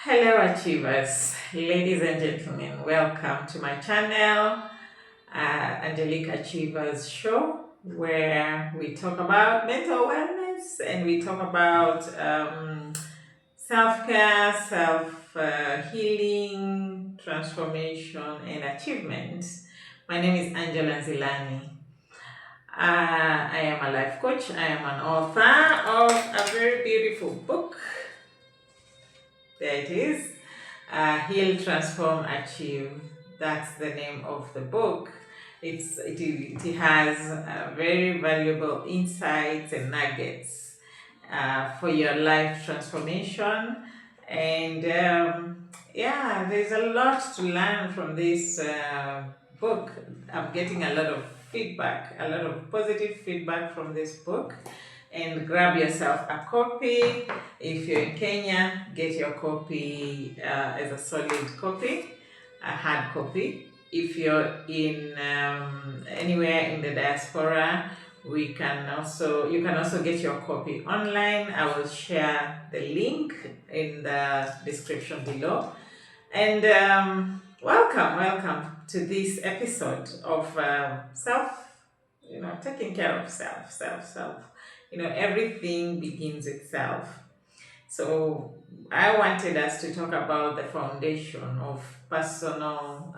Hello, achievers, ladies and gentlemen. Welcome to my channel, Angelique Achievers Show, where we talk about mental wellness and we talk about self care, self healing, transformation, and achievement. My name is Angela Zilani. I am a life coach. I am an author of a very beautiful book. There it is. Heal, Transform, Achieve. That's the name of the book. It has very valuable insights and nuggets for your life transformation. And yeah, there's a lot to learn from this book. I'm getting a lot of feedback, a lot of positive feedback from this book. And grab yourself a copy. If you're in Kenya, get your copy as a solid copy, a hard copy. If you're in anywhere in the diaspora, you can also get your copy online. I will share the link in the description below. And welcome to this episode of taking care of self. Everything begins with self. So I wanted us to talk about the foundation of personal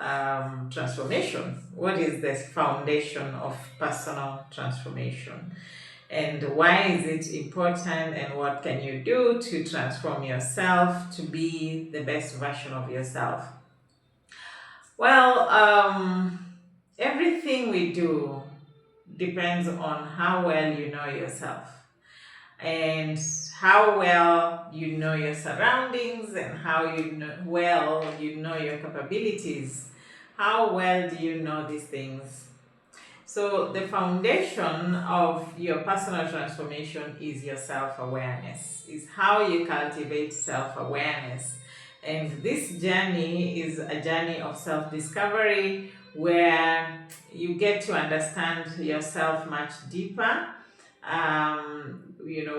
transformation. What is the foundation of personal transformation? And why is it important, and what can you do to transform yourself to be the best version of yourself? Well, everything we do depends on how well you know yourself and how well you know your surroundings and how well you know your capabilities. How well do you know these things? So the foundation of your personal transformation is your self-awareness, is how you cultivate self-awareness. And this journey is a journey of self-discovery where you get to understand yourself much deeper.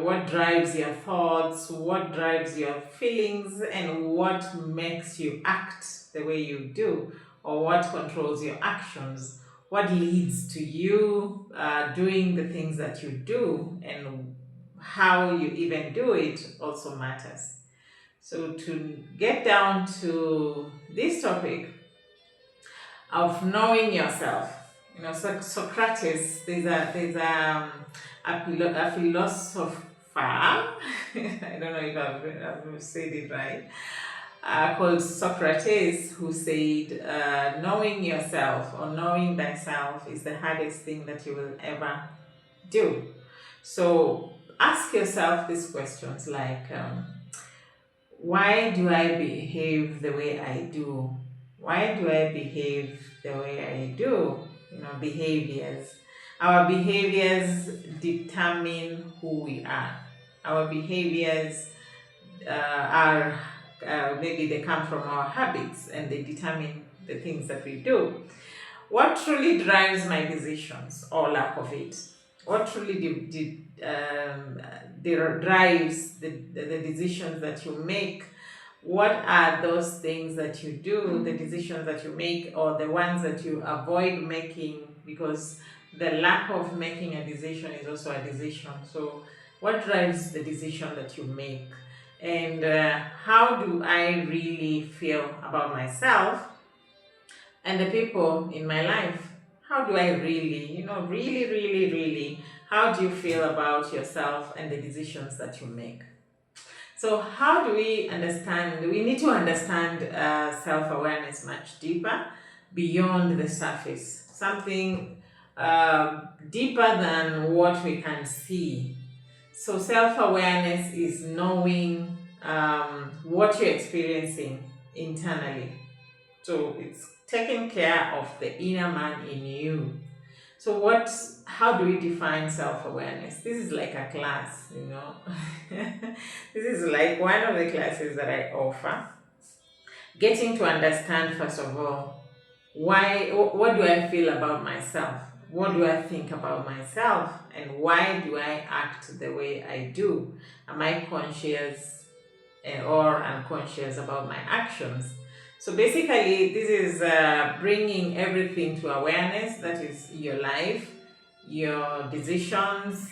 What drives your thoughts, what drives your feelings, and what makes you act the way you do, or what controls your actions, what leads to you doing the things that you do, and how you even do it also matters. So to get down to this topic of knowing yourself, Socrates, a philosopher. I don't know if I've said it right. Called Socrates, who said, knowing yourself or knowing thyself is the hardest thing that you will ever do. So ask yourself these questions like, why do I behave the way I do? Why do I behave the way I do? Behaviors. Our behaviors determine who we are. Our behaviors are maybe they come from our habits and they determine the things that we do. What truly drives my decisions or lack of it? What truly drives the decisions that you make? What are those things that you do, the decisions that you make, or the ones that you avoid making because the lack of making a decision is also a decision? So what drives the decision that you make? And how do I really feel about myself and the people in my life? How do I really, really, how do you feel about yourself and the decisions that you make? So how do we understand? We need to understand self-awareness much deeper, beyond the surface, something deeper than what we can see. So self-awareness is knowing what you're experiencing internally. So it's taking care of the inner man in you. So how do we define self-awareness? This is like a class. This is like one of the classes that I offer. Getting to understand, first of all, what do I feel about myself? What do I think about myself? And why do I act the way I do? Am I conscious? or unconscious about my actions. So basically, this is bringing everything to awareness, that is your life, your decisions,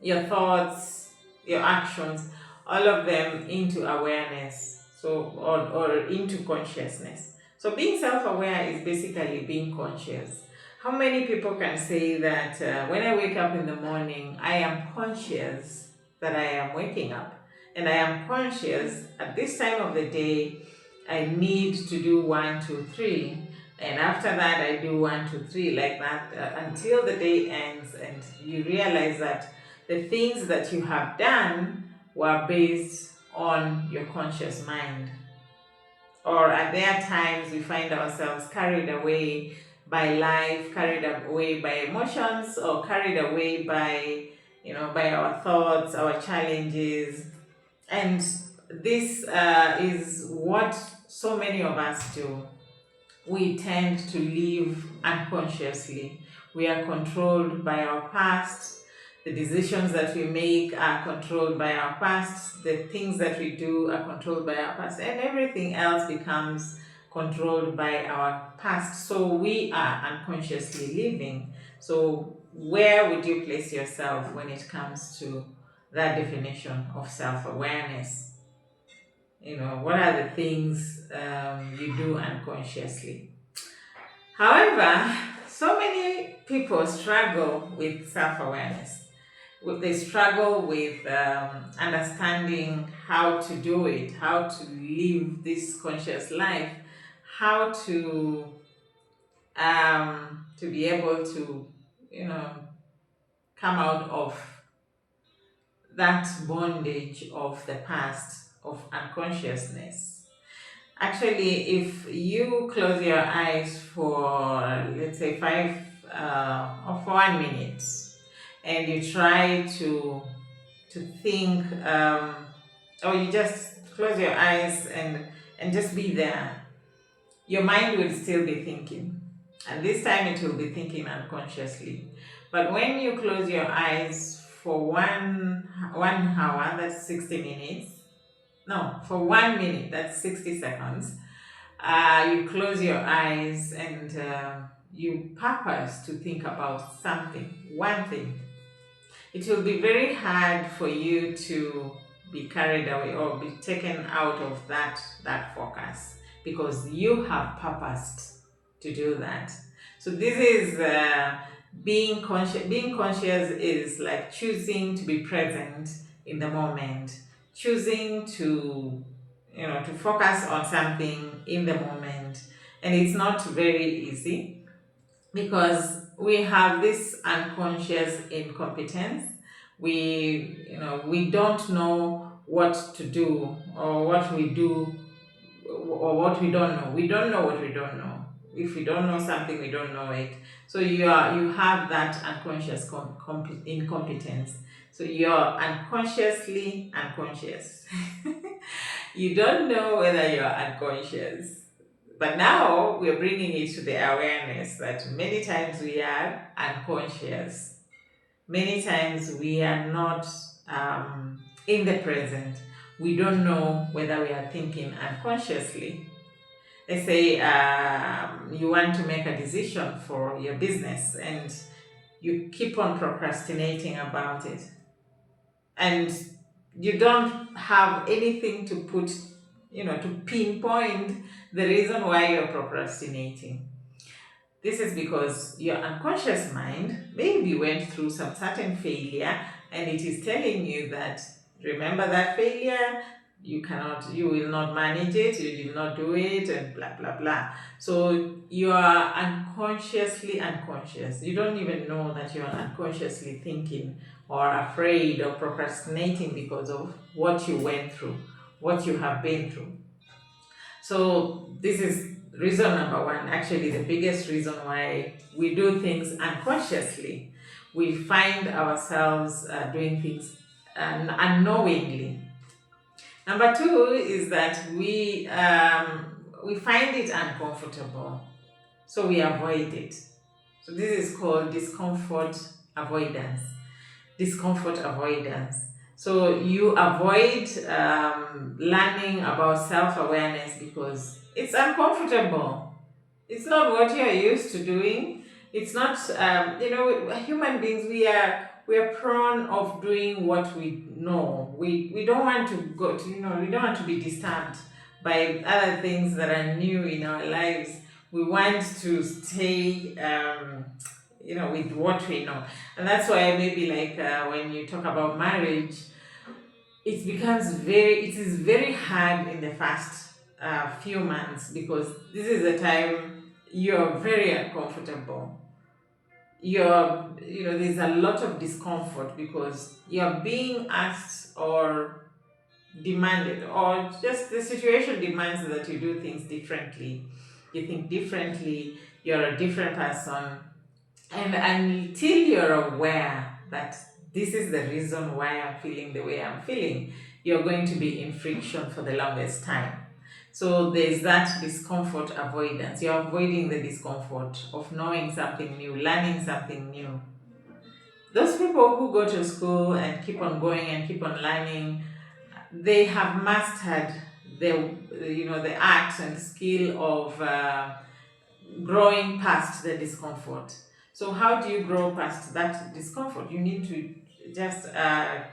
your thoughts, your actions, all of them into awareness, so or into consciousness. So being self-aware is basically being conscious. How many people can say that when I wake up in the morning, I am conscious that I am waking up, and I am conscious at this time of the day I need to do one, two, three, and after that I do one, two, three, like that until the day ends, and you realize that the things that you have done were based on your conscious mind. Or at there times we find ourselves carried away by life, carried away by emotions, or carried away by by our thoughts, our challenges. And this is what so many of us do. We tend to live unconsciously. We are controlled by our past. The decisions that we make are controlled by our past. The things that we do are controlled by our past. And everything else becomes controlled by our past. So we are unconsciously living. So where would you place yourself when it comes to that definition of self-awareness? What are the things you do unconsciously? However, so many people struggle with self-awareness. They struggle with understanding how to do it, how to live this conscious life, how to be able to, come out of that bondage of the past, of unconsciousness. Actually, if you close your eyes for, let's say, 1 minute, and you try to think, or you just close your eyes and just be there, your mind will still be thinking, and this time it will be thinking unconsciously. But when you close your eyes for one hour, that's 60 minutes. No, for 1 minute, that's 60 seconds. You close your eyes and you purpose to think about something, one thing. It will be very hard for you to be carried away or be taken out of that focus, because you have purposed to do that. So this is being conscious. Being conscious is like choosing to be present in the moment, choosing to focus on something in the moment. And it's not very easy, because we have this unconscious incompetence. We don't know what to do, or what we do, or what we don't know. We don't know what we don't know. If we don't know something, we don't know it. So you have that unconscious incompetence. So you're unconsciously unconscious. You don't know whether you're unconscious. But now we're bringing it to the awareness that many times we are unconscious. Many times we are not in the present. We don't know whether we are thinking unconsciously. Let's say you want to make a decision for your business, and you keep on procrastinating about it. And you don't have anything to put, to pinpoint the reason why you're procrastinating. This is because your unconscious mind maybe went through some certain failure, and it is telling you that, remember that failure, you will not manage it, you will not do it, and blah blah blah. So you are unconsciously unconscious. You don't even know that you are unconsciously thinking or afraid or procrastinating because of what you went through, what you have been through. So this is reason number one, actually the biggest reason why we do things unconsciously. We find ourselves doing things unknowingly. Number two is that we find it uncomfortable, so we avoid it. So this is called discomfort avoidance. Discomfort avoidance. So you avoid learning about self awareness because it's uncomfortable. It's not what you're used to doing. It's not, human beings, we are prone of doing what we know. We don't want to go to, we don't want to be disturbed by other things that are new in our lives. We want to stay, with what we know. And that's why maybe like when you talk about marriage, it is very hard in the first few months because this is the time you're very uncomfortable. There's a lot of discomfort because you're being asked or demanded, or just the situation demands that you do things differently. You think differently, you're a different person, and until you're aware that this is the reason why I'm feeling the way I'm feeling, you're going to be in friction for the longest time. So there's that discomfort avoidance. You're avoiding the discomfort of knowing something new, learning something new. Those people who go to school and keep on going and keep on learning, they have mastered the art and skill of growing past the discomfort. So how do you grow past that discomfort? You need to just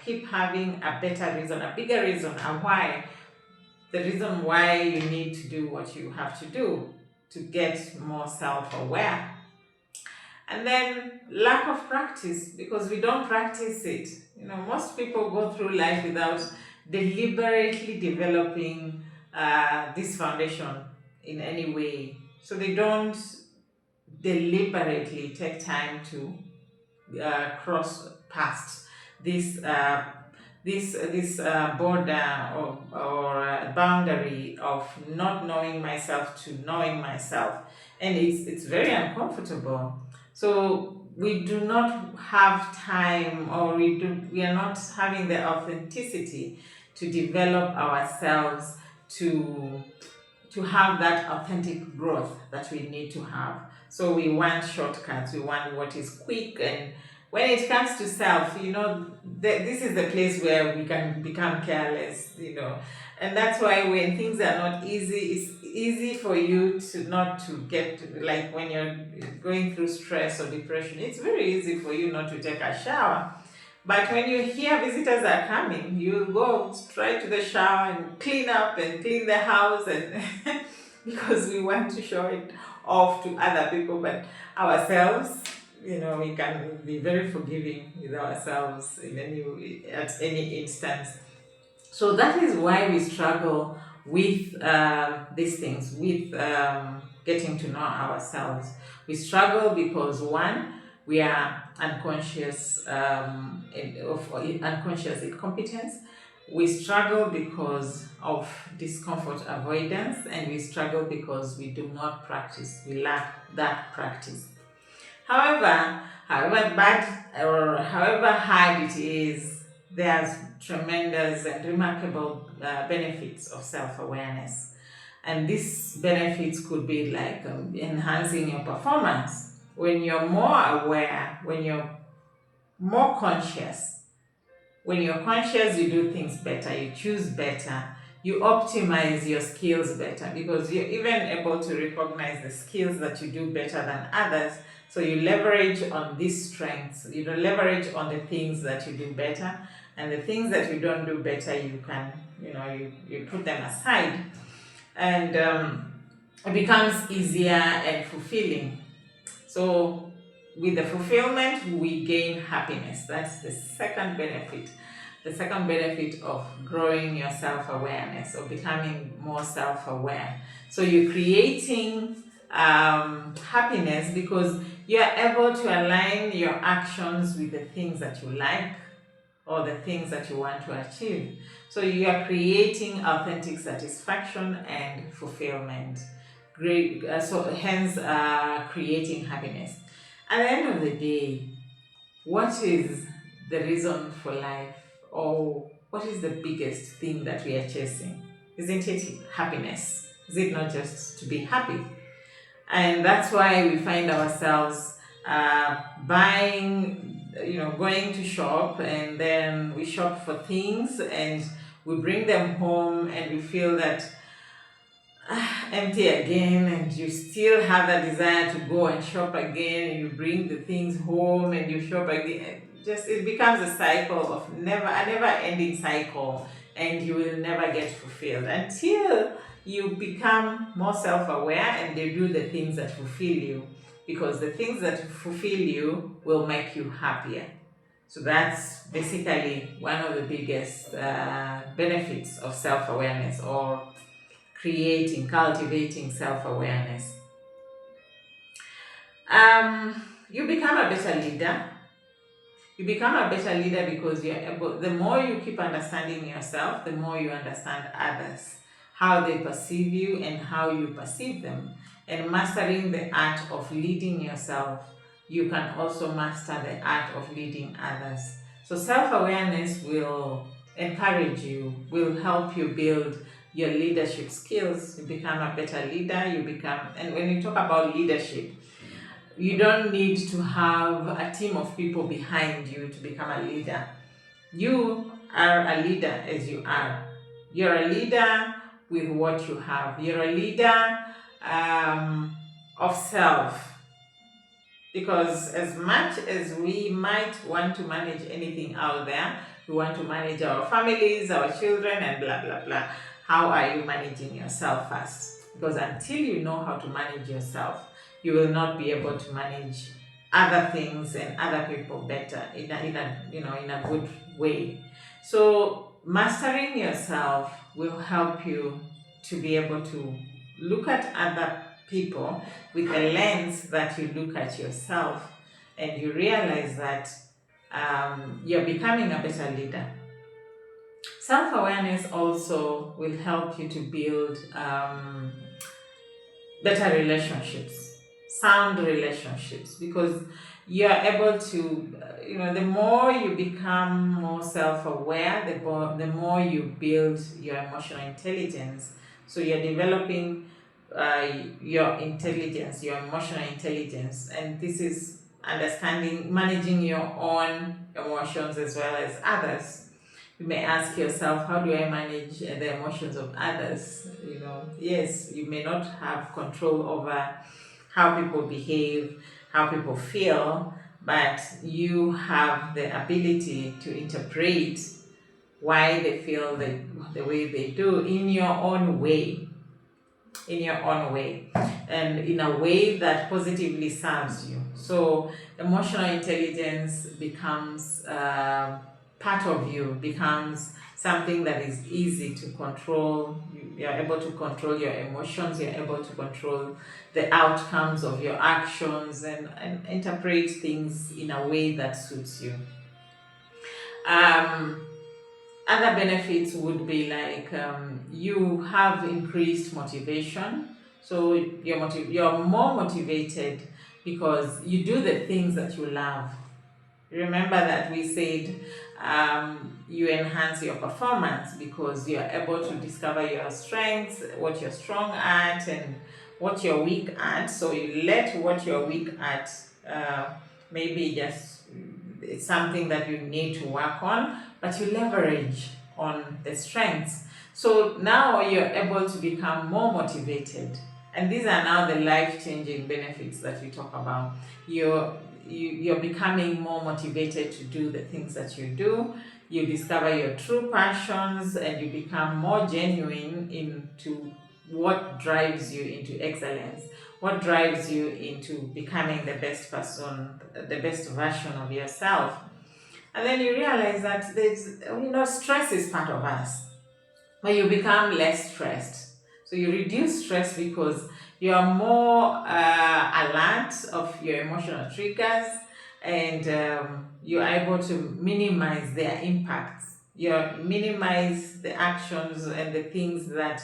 keep having a better reason, a bigger reason, a why. The reason why you need to do what you have to do to get more self-aware. And then lack of practice, because we don't practice it. Most people go through life without deliberately developing this foundation in any way. So they don't deliberately take time to cross past this border or boundary of not knowing myself to knowing myself, and it's very uncomfortable. So we do not have time, or we are not having the authenticity to develop ourselves to have that authentic growth that we need to have. So we want shortcuts, we want what is quick. And when it comes to self, this is the place where we can become careless. And that's why when things are not easy, it's easy for you to not to get, like when you're going through stress or depression, it's very easy for you not to take a shower. But when you hear visitors are coming, you go straight to the shower and clean up and clean the house, and because we want to show it off to other people, but ourselves, we can be very forgiving with ourselves at any instance. So that is why we struggle with these things, with getting to know ourselves. We struggle because one, we are unconscious of unconscious incompetence. We struggle because of discomfort avoidance, and we struggle because we do not practice. We lack that practice. However bad or however hard it is, there's tremendous and remarkable benefits of self-awareness. And these benefits could be like enhancing your performance. When you're more aware, when you're more conscious, when you're conscious, you do things better, you choose better, you optimize your skills better because you're even able to recognize the skills that you do better than others. So you leverage on these strengths, you leverage on the things that you do better, and the things that you don't do better, you can, you put them aside. And it becomes easier and fulfilling. So with the fulfillment, we gain happiness. That's the second benefit. The second benefit of growing your self-awareness or becoming more self-aware. So you're creating happiness because you're able to align your actions with the things that you like or the things that you want to achieve. So you are creating authentic satisfaction and fulfillment. Great, so hence creating happiness. At the end of the day, what is the reason for life, or what is the biggest thing that we are chasing? Isn't it happiness? Is it not just to be happy? And that's why we find ourselves buying going to shop, and then we shop for things and we bring them home and we feel that empty again, and you still have that desire to go and shop again, and you bring the things home and you shop again. Just it becomes a cycle of a never ending cycle, and you will never get fulfilled until you become more self-aware and you do the things that fulfill you, because the things that fulfill you will make you happier. So that's basically one of the biggest benefits of self-awareness, or cultivating self-awareness. You become a better leader. You become a better leader because the more you keep understanding yourself, the more you understand others, how they perceive you and how you perceive them. And mastering the art of leading yourself, you can also master the art of leading others. So self-awareness will encourage you, will help you build your leadership skills. You become a better leader, and when you talk about leadership, you don't need to have a team of people behind you to become a leader. You are a leader as you are. You're a leader with what you have. You're a leader of self. Because as much as we might want to manage anything out there, we want to manage our families, our children, and blah, blah, blah. How are you managing yourself first? Because until you know how to manage yourself, you will not be able to manage other things and other people better in a good way. So mastering yourself will help you to be able to look at other people with a lens that you look at yourself, and you realize that you're becoming a better leader. Self-awareness also will help you to build better relationships, sound relationships, because you're able to, the more you become more self-aware, the more you build your emotional intelligence. So you're developing your intelligence, your emotional intelligence, and this is understanding, managing your own emotions as well as others. You may ask yourself, how do I manage the emotions of others? Yes, you may not have control over how people behave, how people feel, but you have the ability to interpret why they feel the way they do in your own way, and in a way that positively serves you. So emotional intelligence becomes part of you, becomes something that is easy to control. You're able to control your emotions, you're able to control the outcomes of your actions, and interpret things in a way that suits you. Other benefits would be like you have increased motivation. So you're more motivated because you do the things that you love. Remember that we said you enhance your performance because you're able to discover your strengths, what you're strong at, and what you're weak at. So you let what you're weak at maybe just it's something that you need to work on, but you leverage on the strengths. So now you're able to become more motivated. And these are now the life-changing benefits that we talk about. You're becoming more motivated to do the things that you do. You discover your true passions and you become more genuine into what drives you into excellence, what drives you into becoming the best person, the best version of yourself. And then you realize that stress is part of us, but you become less stressed. So you reduce stress because you are more alert of your emotional triggers, and you are able to minimize their impacts. You minimize the actions and the things that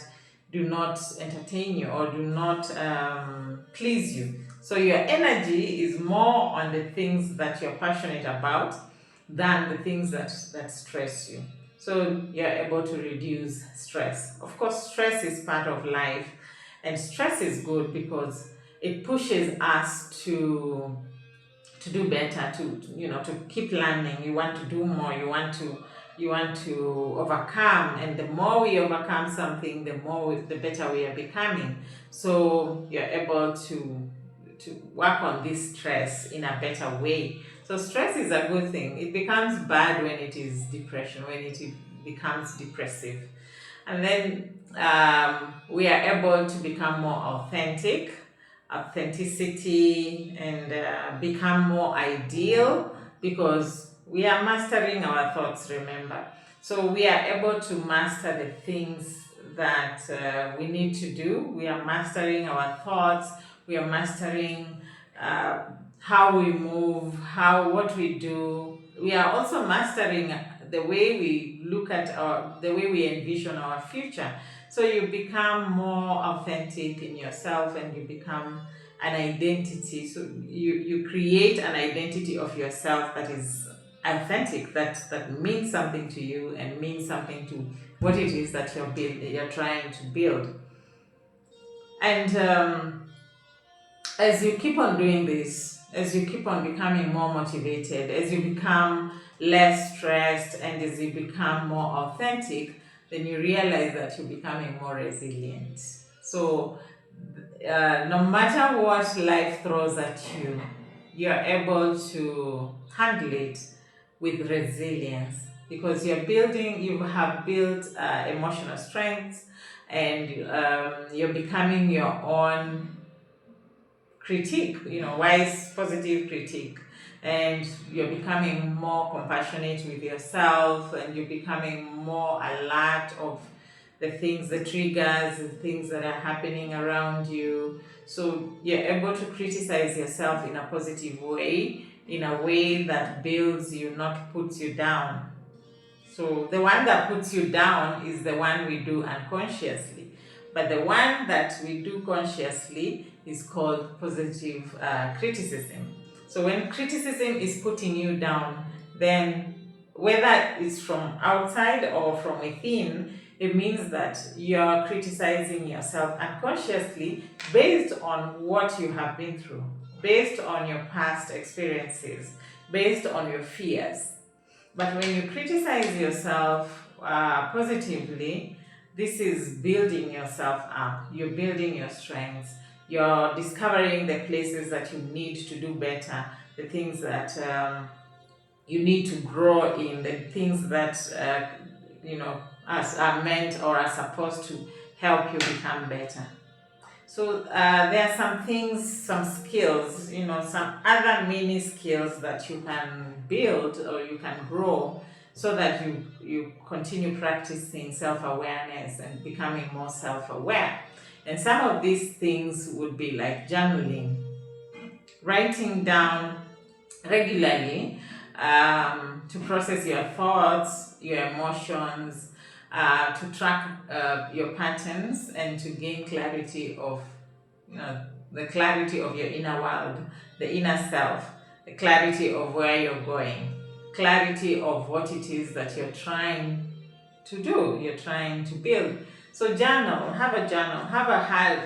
do not entertain you or do not please you. So your energy is more on the things that you're passionate about than the things that stress you. So you're able to reduce stress. Of course, stress is part of life, and stress is good because it pushes us do better, to keep learning. You want to do more, you want to overcome, and the more we overcome something, the better we are becoming. So you're able to work on this stress in a better way. So stress is a good thing. It becomes bad when it is depression, when it becomes depressive. And then we are able to become more authenticity, and become more ideal, because we are mastering our thoughts, remember. So we are able to master the things that we need to do. We are mastering our thoughts, we are mastering uh, how we move, what we do. We are also mastering the way we look at the way we envision our future. So you become more authentic in yourself, and you become an identity. So you create an identity of yourself that is authentic, that means something to you and means something to what it is that you're trying to build. And as you keep on doing this, as you keep on becoming more motivated, as you become less stressed, and as you become more authentic, then you realize that you're becoming more resilient. So, no matter what life throws at you, you're able to handle it with resilience, because you have built emotional strength, and you're becoming your own critique, wise, positive critique. And you're becoming more compassionate with yourself, and you're becoming more alert of the things, the triggers, the things that are happening around you. So you're able to criticize yourself in a positive way, in a way that builds you, not puts you down. So the one that puts you down is the one we do unconsciously. But the one that we do consciously is called positive criticism. So when criticism is putting you down, then whether it's from outside or from within, it means that you're criticizing yourself unconsciously based on what you have been through, based on your past experiences, based on your fears. But when you criticize yourself positively, this is building yourself up. You're building your strengths. You're discovering the places that you need to do better, the things that you need to grow in, the things that are meant or are supposed to help you become better. So there are some things, some skills, some other mini skills that you can build or you can grow, so that you continue practicing self-awareness and becoming more self-aware. And some of these things would be like journaling, writing down regularly, to process your thoughts, your emotions, to track your patterns, and to gain clarity of, the clarity of your inner world, the inner self, the clarity of where you're going, clarity of what it is that you're trying to do, you're trying to build. So have a journal, have a hard.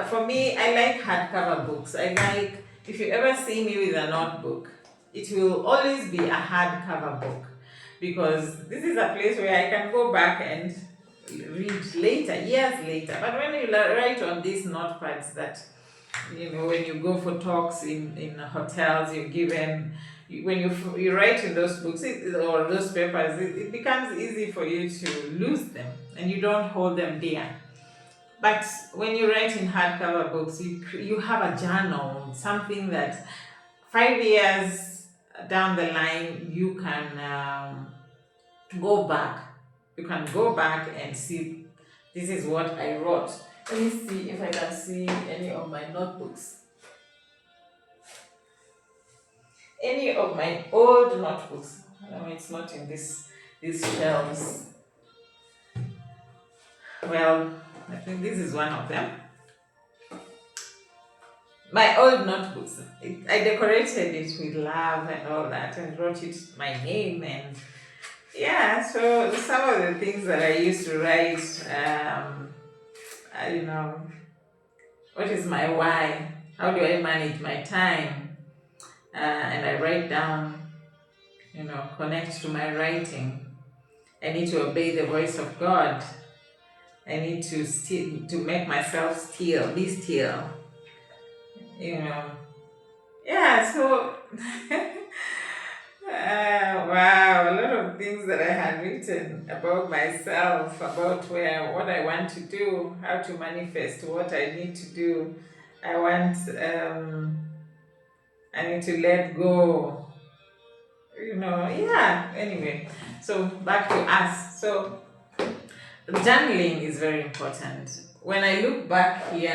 For me, I like hardcover books. I like, if you ever see me with a notebook, it will always be a hardcover book, because this is a place where I can go back and read later, years later. But when you write on these notepads that, when you go for talks in hotels, you're given, when you write in those books, or those papers, it becomes easy for you to lose them, and you don't hold them dear. But when you write in hardcover books, you have a journal, something that 5 years down the line you can go back. You can go back and see, this is what I wrote. Let me see if I can see any of my notebooks. Any of my old notebooks. No, it's not in these shelves. Well, I think this is one of them. My old notebooks. I decorated it with love and all that, and wrote it my name, and yeah. So some of the things that I used to write, you know, what is my why? How do I manage my time? and I write down, connect to my writing. I need to obey the voice of God. I need to make myself still, be still. You know, yeah. So, wow, a lot of things that I had written about myself, about what I want to do, how to manifest what I need to do. I want, I need to let go. Yeah. Anyway, so back to us. So journaling is very important. When I look back here,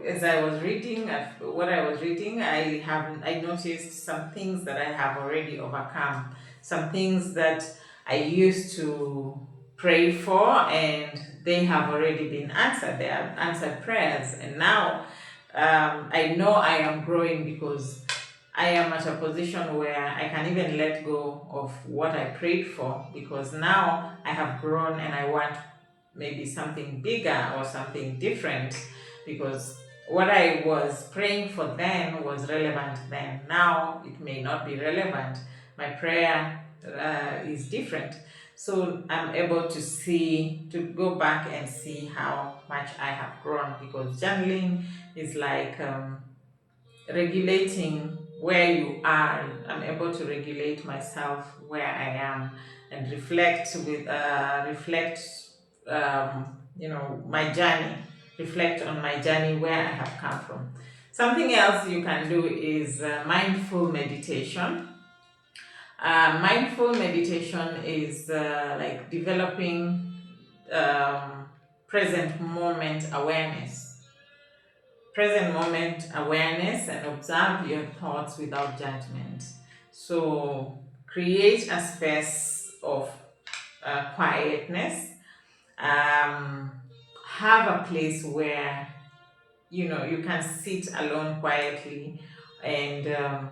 as I was reading what I was reading, I noticed some things that I have already overcome, some things that I used to pray for, and they have already been answered. They are answered prayers, and now I know I am growing because I am at a position where I can even let go of what I prayed for, because now I have grown and I want maybe something bigger or something different, because what I was praying for then was relevant then. Now it may not be relevant. My prayer is different. So I'm able to go back and see how much I have grown, because journaling is like regulating where you are. I'm able to regulate myself where I am and reflect my journey, reflect on my journey where I have come from. Something else you can do is mindful meditation. Mindful meditation is like developing present moment awareness. Present moment awareness, and observe your thoughts without judgment. So create a space of quietness. um, have a place where you can sit alone quietly, and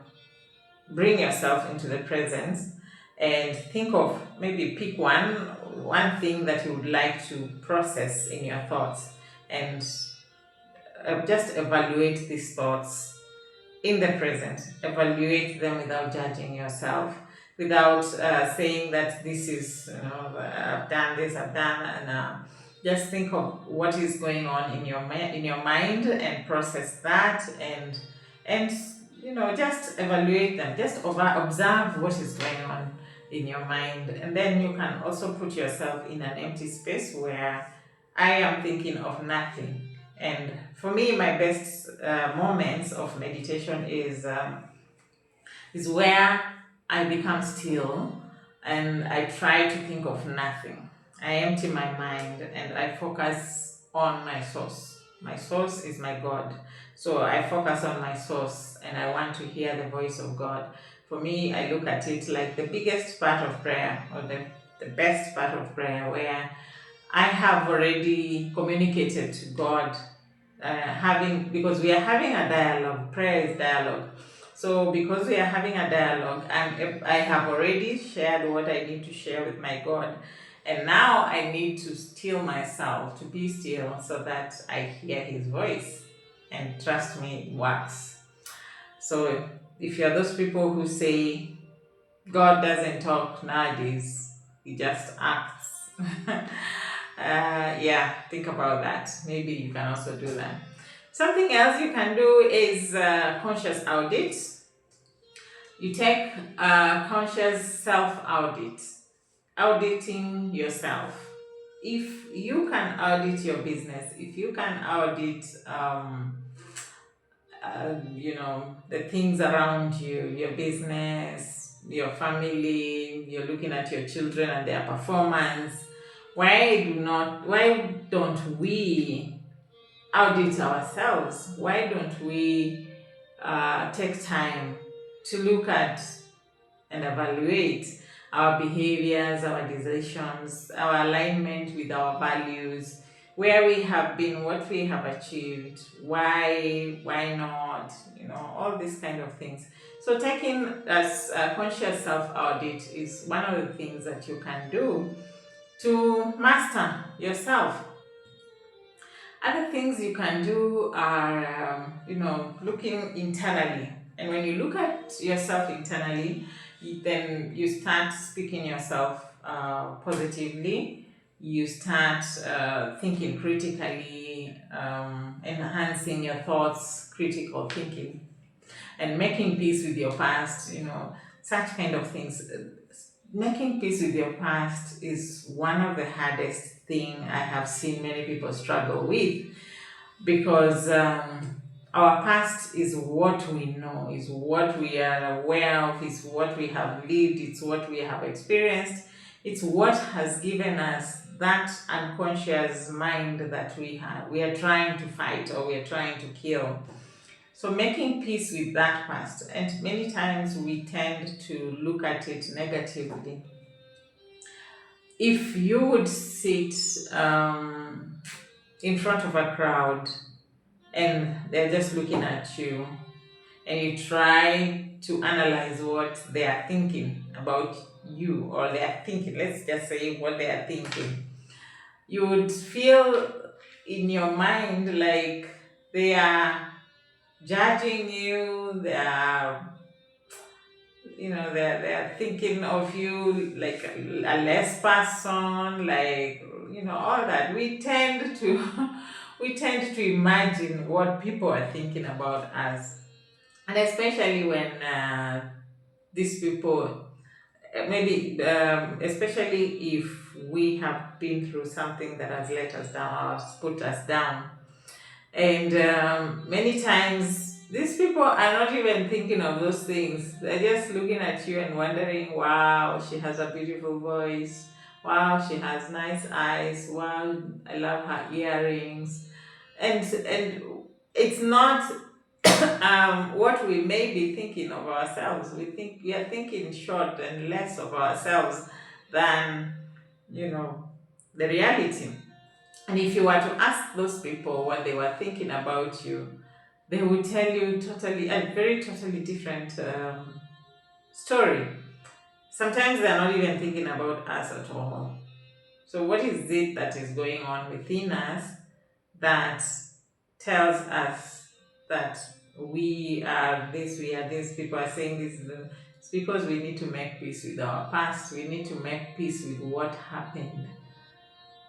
bring yourself into the presence, and think of, maybe pick one thing that you would like to process in your thoughts, and just evaluate these thoughts in the present. Evaluate them without judging yourself, without saying that this is, I've done this, I've done, and just think of what is going on in your mind, and process that, and just evaluate them. Just observe what is going on in your mind, and then you can also put yourself in an empty space where I am thinking of nothing. And for me, my best moments of meditation is where I become still and I try to think of nothing. I empty my mind and I focus on my source. My source is my God. So I focus on my source and I want to hear the voice of God. For me, I look at it like the biggest part of prayer, or the best part of prayer, where I have already communicated to God, because we are having a dialogue. Prayer is dialogue. So because we are having a dialogue, I have already shared what I need to share with my God, and now I need to still myself, to be still, so that I hear His voice, and trust me, it works. So if you're those people who say God doesn't talk nowadays, He just acts. Yeah, think about that. Maybe you can also do that. Something else you can do is conscious audit. You take a conscious self audit, auditing yourself. If you can audit your business, if you can audit, the things around you, your business, your family, you're looking at your children and their performance, why don't we audit ourselves? Why don't we take time to look at and evaluate our behaviors, our decisions, our alignment with our values, where we have been, what we have achieved, why not, all these kind of things. So taking a conscious self-audit is one of the things that you can do to master yourself. Other things you can do are, looking internally. And when you look at yourself internally, then you start speaking yourself positively. You start thinking critically, enhancing your thoughts, critical thinking, and making peace with your past, such kind of things. Making peace with your past is one of the hardest thing I have seen many people struggle with, because our past is what we know, is what we are aware of, is what we have lived, it's what we have experienced, it's what has given us that unconscious mind that we are trying to fight, or we are trying to kill. So making peace with that past, and many times we tend to look at it negatively. If you would sit in front of a crowd and they're just looking at you, and you try to analyze what they are thinking about you, or they are thinking, let's just say what they are thinking, you would feel in your mind like they are judging you, they are, they're thinking of you like a less person, like, all that. We tend to we tend to imagine what people are thinking about us, and especially when these people, maybe especially if we have been through something that has let us down or has put us down. And many times, these people are not even thinking of those things. They're just looking at you and wondering, wow, she has a beautiful voice. Wow, she has nice eyes. Wow, I love her earrings. And it's not what we may be thinking of ourselves. We are thinking short and less of ourselves than, you know, the reality. And if you were to ask those people what they were thinking about you, they would tell you totally a very totally different story. Sometimes they're not even thinking about us at all. So what is it that is going on within us that tells us that we are this, people are saying this? It's because we need to make peace with our past. We need to make peace with what happened.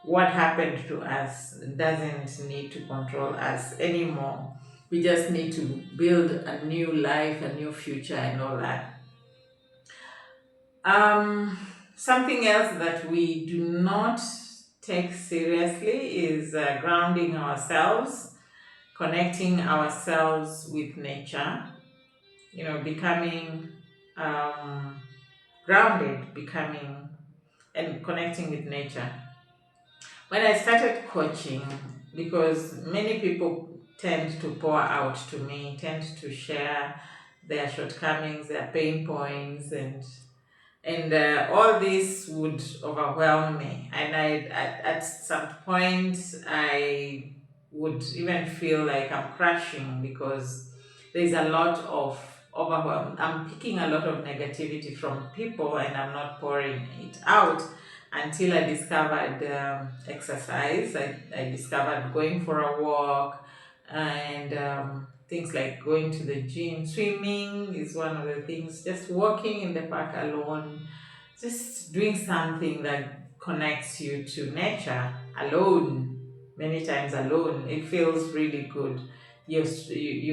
What happened to us doesn't need to control us anymore. We just need to build a new life, a new future, and all that. Something else that we do not take seriously is grounding ourselves, connecting ourselves with nature, becoming um, grounded, becoming and connecting with nature. When I started coaching, because many people tend to pour out to me, tend to share their shortcomings, their pain points, and all this would overwhelm me. And at some point, I would even feel like I'm crashing, because there's a lot of overwhelm. I'm picking a lot of negativity from people, and I'm not pouring it out, until I discovered exercise. I discovered going for a walk, and things like going to the gym. Swimming is one of the things. Just walking in the park alone, just doing something that connects you to nature alone. Many times alone, it feels really good. You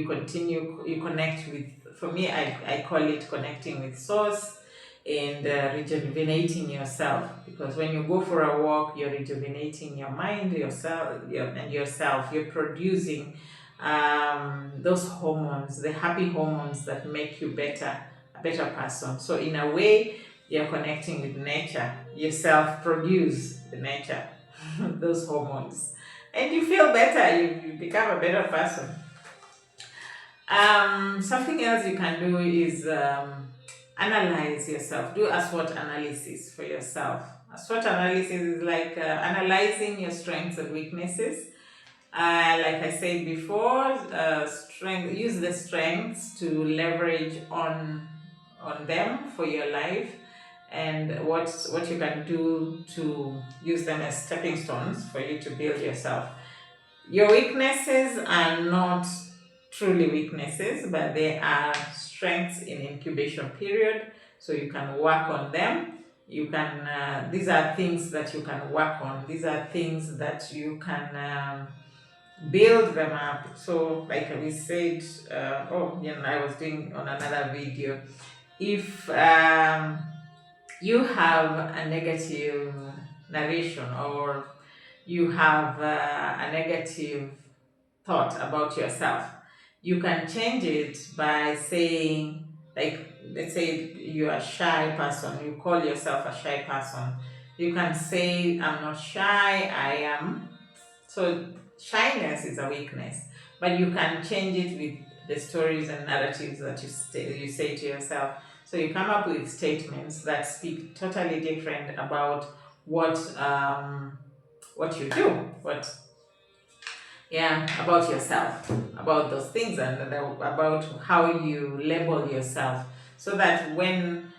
connect with, for me, I call it connecting with source, and rejuvenating yourself, because when you go for a walk, you're rejuvenating your mind, yourself. You're producing those hormones, the happy hormones that make you a better person. So in a way, you're connecting with nature. You self-produce the nature, those hormones, and you feel better. You become a better person. Something else you can do is analyze yourself. Do a SWOT analysis for yourself. A SWOT analysis is like analyzing your strengths and weaknesses. Like I said before, use the strengths to leverage on them for your life, and what you can do to use them as stepping stones for you to build yourself. Your weaknesses are not truly weaknesses, but they are strengths in incubation period. So you can work on them. You can, these are things that you can work on. These are things that you can build them up. So, like we said, I was doing on another video. If you have a negative narration, or you have a negative thought about yourself, you can change it by saying, like, let's say you're a shy person, you call yourself a shy person. You can say, I'm not shy, I am. So, shyness is a weakness, but you can change it with the stories and narratives that you say to yourself. So, you come up with statements that speak totally different about what you do, about yourself, about those things, and about how you label yourself, so that when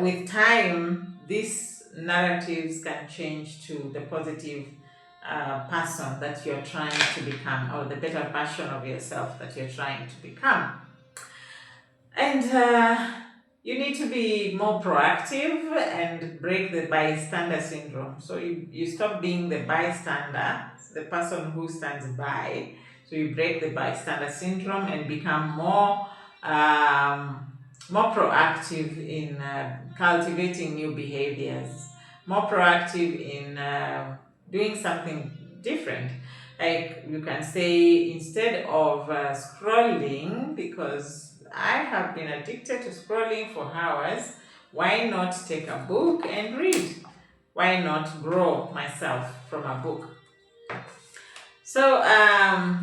with time these narratives can change to the positive person that you're trying to become, or the better version of yourself that you're trying to become. And you need to be more proactive and break the bystander syndrome. So you stop being the bystander, the person who stands by. So you break the bystander syndrome and become more proactive in cultivating new behaviors, more proactive in doing something different. Like you can say, instead of scrolling, because I have been addicted to scrolling for hours, why not take a book and read? Why not grow myself from a book? So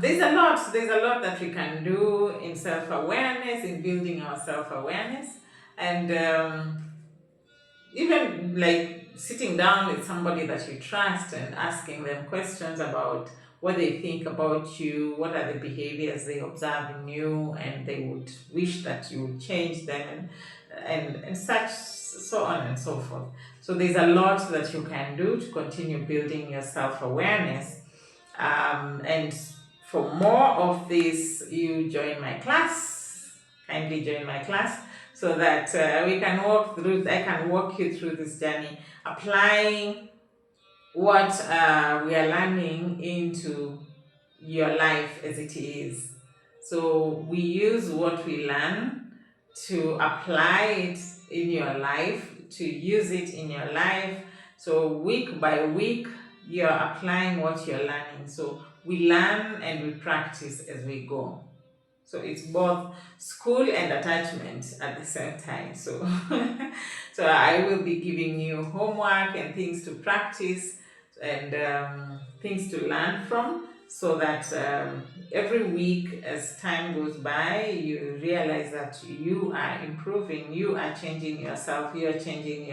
there's a lot that we can do in self-awareness, in building our self-awareness, and even like sitting down with somebody that you trust and asking them questions about what they think about you, what are the behaviors they observe in you, and they would wish that you would change them, and such, so on and so forth. So there's a lot that you can do to continue building your self-awareness. And for more of this, you join my class. Kindly join my class, so that we can walk through. I can walk you through this journey, applying what we are learning into your life as it is. So we use what we learn to apply it in your life, to use it in your life. So week by week, you're applying what you're learning. So we learn and we practice as we go. So it's both school and attachment at the same time. So, so I will be giving you homework and things to practice, and things to learn from, so that every week as time goes by, you realize that you are improving, you are changing yourself, you are changing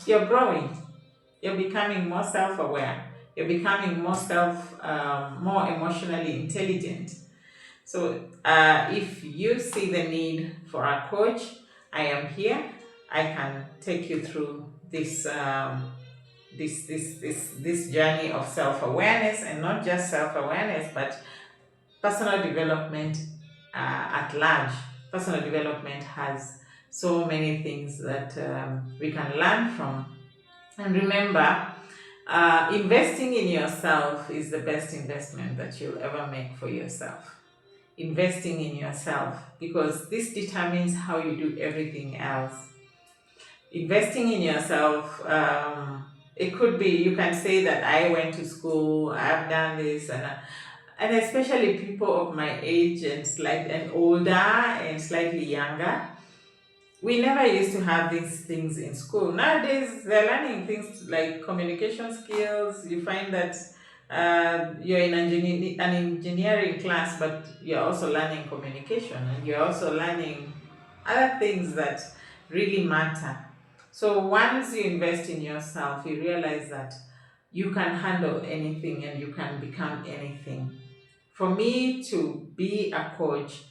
you're growing, you're becoming more self-aware, you're becoming more emotionally intelligent. So if you see the need for a coach, I am here. I can take you through this journey of self-awareness, and not just self-awareness, but personal development at large. Personal development has so many things that we can learn from. And remember, investing in yourself is the best investment that you'll ever make for yourself. Investing in yourself, because this determines how you do everything else. Investing in yourself, it could be, you can say that I went to school, I've done this, and especially people of my age and older and slightly younger, we never used to have these things in school. Nowadays, they're learning things like communication skills. You find that you're in an engineering class, but you're also learning communication, and you're also learning other things that really matter. So once you invest in yourself, you realize that you can handle anything and you can become anything. For me to be a coach,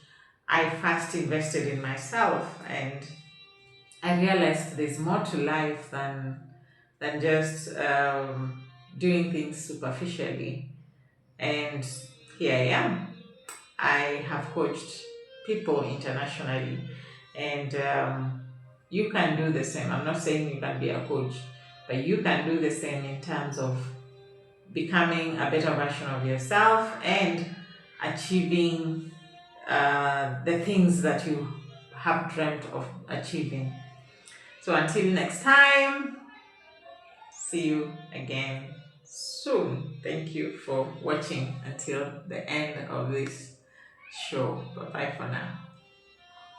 I first invested in myself, and I realized there's more to life than just doing things superficially. And here I am. I have coached people internationally, and you can do the same. I'm not saying you can be a coach, but you can do the same in terms of becoming a better version of yourself and achieving the things that you have dreamt of achieving. So until next time, see you again soon. Thank you for watching until the end of this show. Bye bye for now.